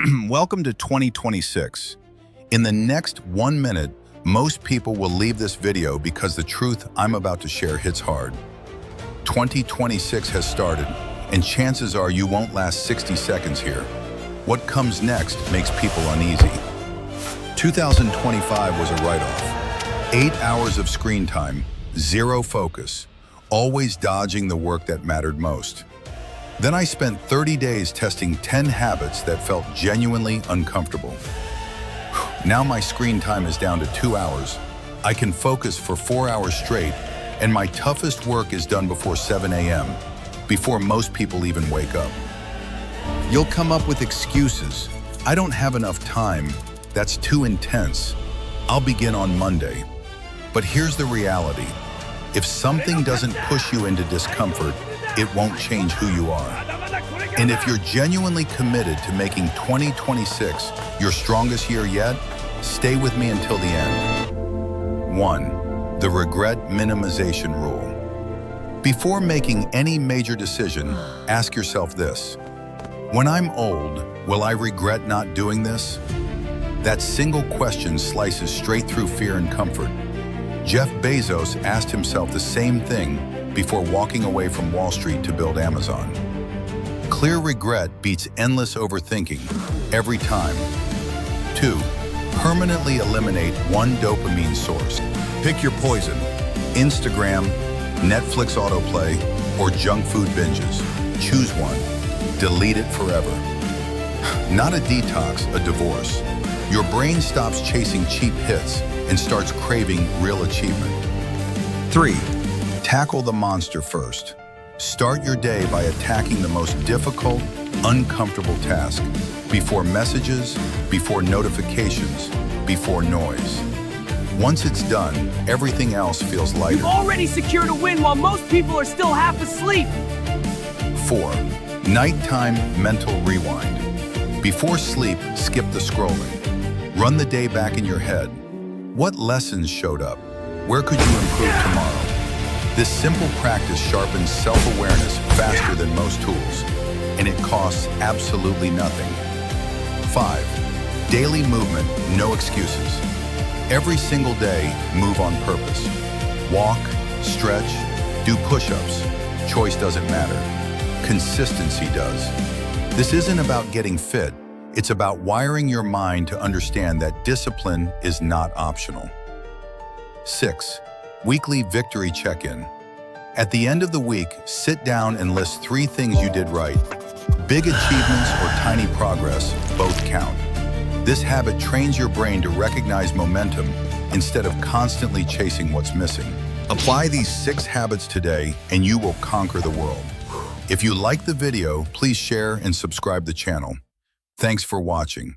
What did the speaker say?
Welcome to 2026. In the next 1 minute, most people will leave this video because the truth I'm about to share hits hard. 2026 has started, and chances are you won't last 60 seconds here. What comes next makes people uneasy. 2025 was a write-off. 8 hours of screen time, zero focus, always dodging the work that mattered most. Then I spent 30 days testing 10 habits that felt genuinely uncomfortable. Now my screen time is down to 2 hours. I can focus for 4 hours straight, and my toughest work is done before 7 a.m., before most people even wake up. You'll come up with excuses. I don't have enough time. That's too intense. I'll begin on Monday. But here's the reality. If something doesn't push you into discomfort, it won't change who you are. And if you're genuinely committed to making 2026 your strongest year yet, stay with me until the end. 1. The regret minimization rule. Before making any major decision, ask yourself this. When I'm old, will I regret not doing this? That single question slices straight through fear and comfort. Jeff Bezos asked himself the same thing before walking away from Wall Street to build Amazon. Clear regret beats endless overthinking every time. 2. Permanently eliminate one dopamine source. Pick your poison: Instagram, Netflix autoplay, or junk food binges. Choose one. Delete it forever. Not a detox, a divorce. Your brain stops chasing cheap hits and starts craving real achievement. 3. Tackle the monster first. Start your day by attacking the most difficult, uncomfortable task. Before messages, before notifications, before noise. Once it's done, everything else feels lighter. You've already secured a win while most people are still half asleep. 4. Nighttime mental rewind. Before sleep, skip the scrolling. Run the day back in your head. What lessons showed up? Where could you improve tomorrow? This simple practice sharpens self-awareness faster than most tools, and it costs absolutely nothing. 5. Daily movement, no excuses. Every single day, move on purpose. Walk, stretch, do push-ups. Choice doesn't matter. Consistency does. This isn't about getting fit. It's about wiring your mind to understand that discipline is not optional. 6. Weekly victory check-in. At the end of the week, sit down and list 3 things you did right. Big achievements or tiny progress, both count. This habit trains your brain to recognize momentum instead of constantly chasing what's missing. Apply these 6 habits today and you will conquer the world. If you like the video, please share and subscribe the channel. Thanks for watching.